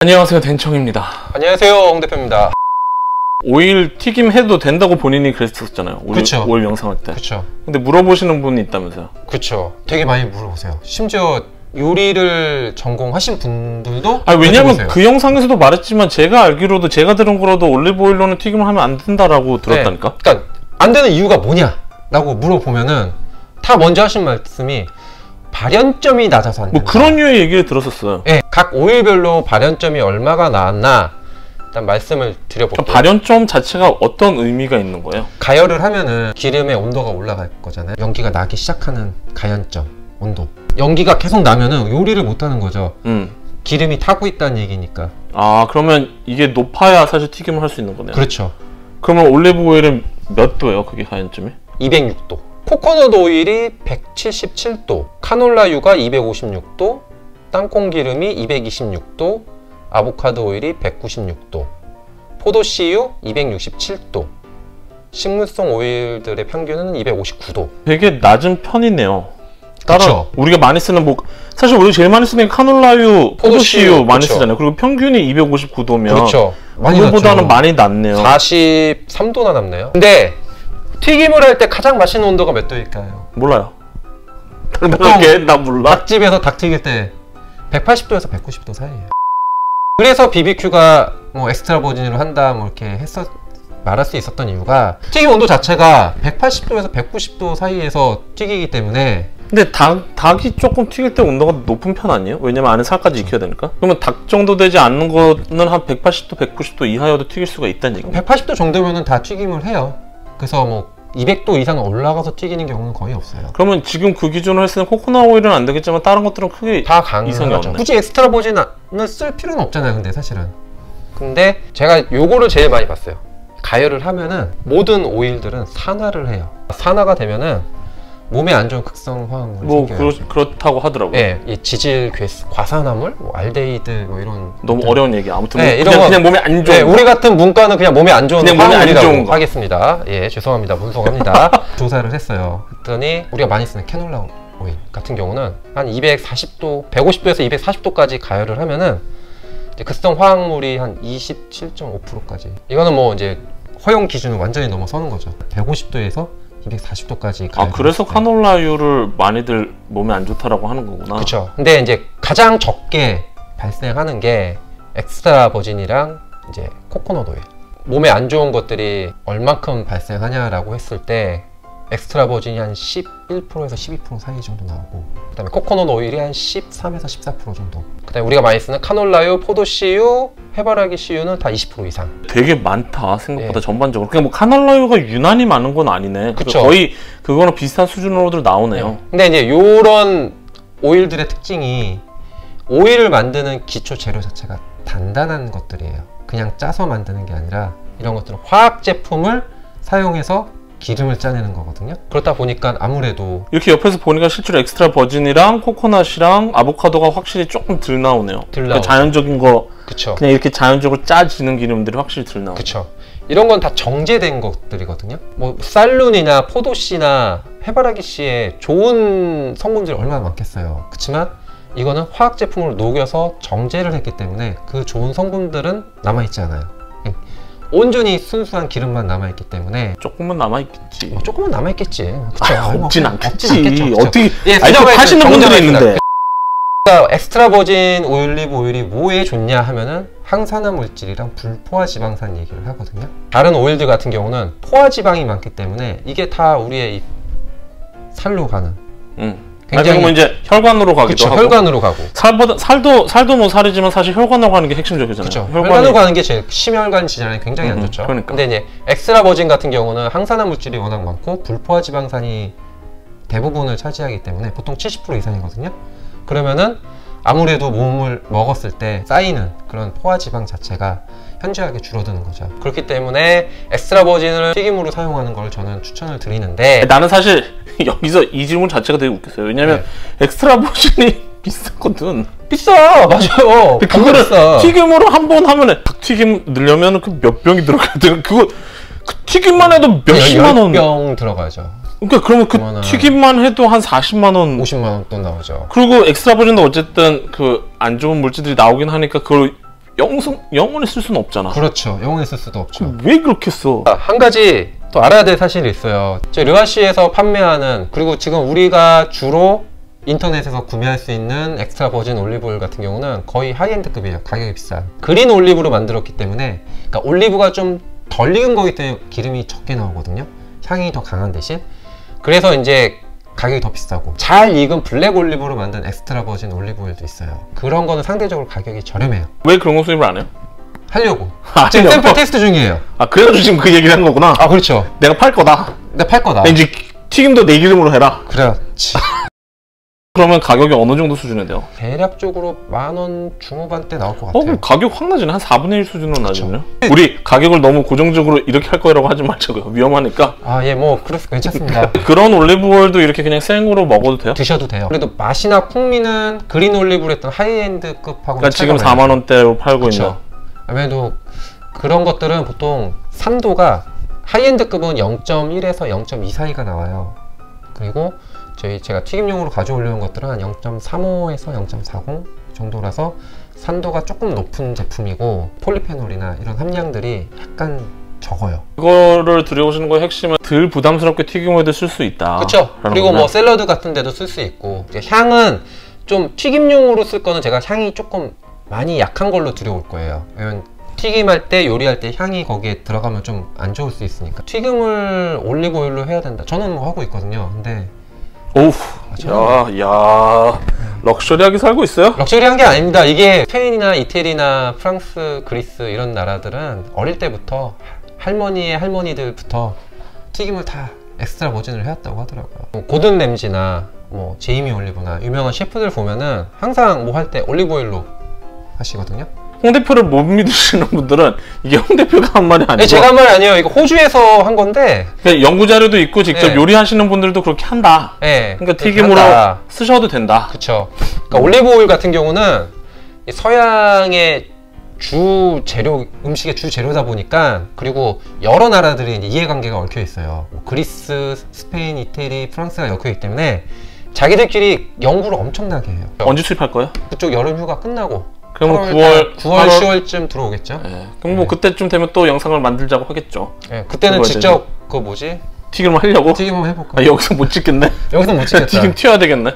안녕하세요, 댕청입니다. 안녕하세요, 홍 대표입니다. 오일 튀김 해도 된다고 본인이 그랬었잖아요. 그쵸. 오일 영상할 때. 그쵸. 근데 물어보시는 분이 있다면서요? 그쵸. 되게 많이 물어보세요. 심지어 요리를 전공하신 분들도 왜냐면 여쭤보세요. 그 영상에서도 말했지만 제가 알기로도 제가 들은 거로도 올리브 오일로는 튀김을 하면 안 된다라고 들었다니까? 네. 그러니까 안 되는 이유가 뭐냐? 라고 물어보면은 다 먼저 하신 말씀이 발연점이 낮아서 안 된다. 뭐 그런 류의 얘기를 들었었어요. 네, 각 오일별로 발연점이 얼마가 나왔나 일단 말씀을 드려볼게요. 발연점 자체가 어떤 의미가 있는 거예요? 가열을 하면은 기름의 온도가 올라갈 거잖아요. 연기가 나기 시작하는 가연점, 온도. 연기가 계속 나면은 요리를 못 하는 거죠. 기름이 타고 있다는 얘기니까. 아, 그러면 이게 높아야 사실 튀김을 할 수 있는 거네요. 그렇죠. 그러면 올리브 오일은 몇 도예요? 그게 가연점이? 206도. 코코넛 오일이 177도, 카놀라유가 256도, 땅콩 기름이 226도, 아보카도 오일이 196도, 포도씨유 267도, 식물성 오일들의 평균은 259도. 되게 낮은 편이네요. 그쵸. 우리가 많이 쓰는 사실 우리가 제일 많이 쓰는 게 카놀라유, 포도씨유 많이 그쵸. 쓰잖아요. 그리고 평균이 259도면 그렇죠. 그거보다는 많이 낮네요. 43도나 남네요. 근데 튀김을 할 때 가장 맛있는 온도가 몇 도일까요? 몰라요. 보통 나 몰라. 닭집에서 닭 튀길 때 180도에서 190도 사이에요. 그래서 BBQ가 뭐 엑스트라 버진으로 한다 뭐 이렇게 말할 수 있었던 이유가 튀김 온도 자체가 180도에서 190도 사이에서 튀기기 때문에. 근데 닭이 조금 튀길 때 온도가 높은 편 아니에요? 왜냐면 안에 살까지 익혀야 되니까. 그러면 닭 정도 되지 않는 거는 한 180도, 190도 이하여도 튀길 수가 있다는 얘기예요. 180도 정도면은 다 튀김을 해요. 그래서 뭐 200도 이상 올라가서 튀기는 경우는 거의 없어요. 그러면 지금 그 기준으로 했을 때 코코넛 오일은 안 되겠지만 다른 것들은 크게 다 이상이 가능하죠. 없네. 굳이 엑스트라 버진을 쓸 필요는 없잖아요. 근데 사실은. 근데 제가 요거를 제일 많이 봤어요. 가열을 하면은 모든 오일들은 산화를 해요. 산화가 되면은 몸에 안 좋은 극성 화학물이 생겨요. 그렇다고 하더라고요. 네, 이 지질 과산화물, 뭐 알데히드 뭐 이런. 너무 어려운 얘기. 아무튼 네, 그냥 몸에 안 좋은. 네, 우리 같은 문과는 그냥 몸에 안 좋은 화학물이라고 거. 하겠습니다. 예, 죄송합니다. 문송합니다. 조사를 했어요. 그랬더니 우리가 많이 쓰는 캐놀라 오일 같은 경우는 한 240도, 150도에서 240도까지 가열을 하면은 이제 극성 화학물이 한 27.5%까지. 이거는 뭐 이제 허용 기준을 완전히 넘어서는 거죠. 150도에서 240도까지. 아, 그래서 카놀라유를 많이들 몸에 안 좋다라고 하는 거구나. 그렇죠. 근데 이제 가장 적게 발생하는 게 엑스트라 버진이랑 이제 코코넛 오일. 몸에 안 좋은 것들이 얼만큼 발생하냐라고 했을 때 엑스트라 버진이 한 11%에서 12% 사이 정도 나오고, 그 다음에 코코넛 오일이 한 13에서 14% 정도. 그 다음에 우리가 많이 쓰는 카놀라유, 포도씨유, 해바라기 씨유는 다 20% 이상. 되게 많다, 생각보다. 네. 전반적으로. 그냥 뭐 카놀라유가 유난히 많은 건 아니네. 그쵸. 거의 그거랑 비슷한 수준으로들 나오네요. 네. 근데 이제 요런 오일들의 특징이 오일을 만드는 기초 재료 자체가 단단한 것들이에요. 그냥 짜서 만드는 게 아니라 이런 것들은 화학 제품을 사용해서 기름을 짜내는 거거든요. 그렇다 보니까 아무래도 이렇게 옆에서 보니까 실제로 엑스트라 버진이랑 코코넛이랑 아보카도가 확실히 조금 덜 나오네요. 그러니까 자연적인 거. 그쵸. 그냥 이렇게 자연적으로 짜지는 기름들이 확실히 덜 나오네요. 그쵸. 이런 건 다 정제된 것들이거든요. 뭐 쌀룬이나 포도씨나 해바라기씨에 좋은 성분들이 얼마나 많겠어요. 그렇지만 이거는 화학 제품으로 녹여서 정제를 했기 때문에 그 좋은 성분들은 남아있지 않아요. 온전히 순수한 기름만 남아있기 때문에. 조금은 남아있겠지. 조금은 남아있겠지. 그쵸? 없진 않겠지. 않겠죠. 어떻게 예, 하시는 분들이 있는데. 그러니까 엑스트라 버진 올리브 오일이 뭐에 좋냐 하면은 항산화 물질이랑 불포화 지방산 얘기를 하거든요. 다른 오일들 같은 경우는 포화 지방이 많기 때문에 이게 다 우리의 이 살로 가는. 굉장히 뭐 이제 혈관으로 가기도 그쵸, 하고. 혈관으로 가고. 살도 뭐 살이지만 사실 혈관으로 가는 게 핵심적이잖아요. 그쵸. 혈관으로 가는 게 제일 심혈관 질환에 굉장히 안 좋죠. 그러니까. 근데 이제 엑스트라 버진 같은 경우는 항산화 물질이 워낙 많고 불포화 지방산이 대부분을 차지하기 때문에 보통 70% 이상이거든요. 그러면은 아무래도 몸을 먹었을 때 쌓이는 그런 포화 지방 자체가 현저하게 줄어드는 거죠. 그렇기 때문에 엑스트라 버진을 튀김으로 사용하는 걸 저는 추천을 드리는데, 나는 사실 여기서 이 질문 자체가 되게 웃겼어요. 왜냐면 엑스트라 버진이 비싸거든. 비싸! 맞아요. 그거를 튀김으로 한 번 하면은 닭튀김 넣으려면 그 몇 병이 들어가야 돼. 그거 그 튀김만 해도 몇십만 원. 10병 들어가죠. 그러니까 그러면 그 튀김만 해도 한 40만 원, 50만 원 돈 나오죠. 그리고 엑스트라 버진도 어쨌든 그 안 좋은 물질들이 나오긴 하니까 그걸 영원히 쓸 수는 없잖아. 그렇죠. 영원히 쓸 수도 없죠. 왜 그렇게 써? 한 가지 또 알아야 될 사실이 있어요. 르와시에서 판매하는, 그리고 지금 우리가 주로 인터넷에서 구매할 수 있는 엑스트라 버진 올리브오일 같은 경우는 거의 하이엔드급이에요. 가격이 비싼 그린 올리브로 만들었기 때문에, 그러니까 올리브가 좀 덜 익은 거기 때문에 기름이 적게 나오거든요. 향이 더 강한 대신. 그래서 이제 가격이 더 비싸고, 잘 익은 블랙 올리브로 만든 엑스트라 버진 올리브오일도 있어요. 그런 거는 상대적으로 가격이 저렴해요. 왜 그런 거 수입을 안 해요? 하려고 지금 샘플 테스트 중이에요. 아, 그래가지고 지금 그 얘기를 한 거구나. 아, 그렇죠. 내가 팔 거다. 근데 팔 거다. 이제 튀김도 내 기름으로 해라. 그렇지. 그러면 가격이 어느 정도 수준에 돼요? 대략적으로 10,000원 중후반대 나올 것 같아요. 그럼 가격 확 나지네. 한 4분의 1 수준으로 나지네요. 네. 우리 가격을 너무 고정적으로 이렇게 할 거라고 하지 말자고요. 위험하니까. 아, 예, 뭐 그래서 괜찮습니다. 그런 올리브오일도 이렇게 그냥 생으로 먹어도 돼요? 드셔도 돼요. 그래도 맛이나 풍미는 그린 올리브로 했던 하이엔드급하고 그러니까 지금 4만 원대로 팔고 있는. 아무래도 그런 것들은 보통 산도가 하이엔드급은 0.1에서 0.2 사이가 나와요. 그리고 제가 튀김용으로 가져오려는 것들은 한 0.35에서 0.40 정도라서 산도가 조금 높은 제품이고, 폴리페놀이나 이런 함량들이 약간 적어요. 그거를 들여오시는 거의 핵심은 덜 부담스럽게 튀김에도 쓸 수 있다. 그렇죠. 그리고 뭐 샐러드 같은 데도 쓸 수 있고, 향은 좀 튀김용으로 쓸 거는 제가 향이 조금 많이 약한 걸로 들여올 거예요. 왜냐면 튀김할 때, 요리할 때 향이 거기에 들어가면 좀 안 좋을 수 있으니까. 튀김을 올리브 오일로 해야 된다. 저는 뭐 하고 있거든요. 근데 오우, 야, 럭셔리하게 살고 있어요? 럭셔리한 게 아닙니다. 이게 스페인이나 이태리나 프랑스, 그리스 이런 나라들은 어릴 때부터 할머니의 할머니들부터 튀김을 다 엑스트라 버진을 해왔다고 하더라고요. 뭐 고든 램지나 뭐 제이미 올리브나 유명한 셰프들 보면은 항상 뭐 할 때 올리브 오일로 하시거든요. 홍 대표를 못 믿으시는 분들은 이게 홍 대표가 한 말이 아니고, 네, 제가 한 말이 아니에요. 이거 호주에서 한 건데, 그러니까 연구 자료도 있고 직접 네. 요리하시는 분들도 그렇게 한다. 네, 그러니까 튀김으로 쓰셔도 된다. 그렇죠. 그러니까 올리브 오일 같은 경우는 이 서양의 주 재료, 음식의 주 재료다 보니까, 그리고 여러 나라들이 이제 이해관계가 얽혀 있어요. 뭐 그리스, 스페인, 이태리, 프랑스가 엮여 있기 때문에 자기들끼리 연구를 엄청나게 해요. 언제 수입할 거예요? 그쪽 여름 휴가 끝나고 그러면 9월, 8월 10월쯤 들어오겠죠. 네. 그럼 뭐 그때쯤 되면 또 영상을 만들자고 하겠죠. 네, 그때는 직접 그 뭐지? 튀김을 하려고? 튀김 한번 해볼까? 아, 여기서 못 찍겠네. 여기서 못 찍겠다. 튀김 튀어야 되겠네.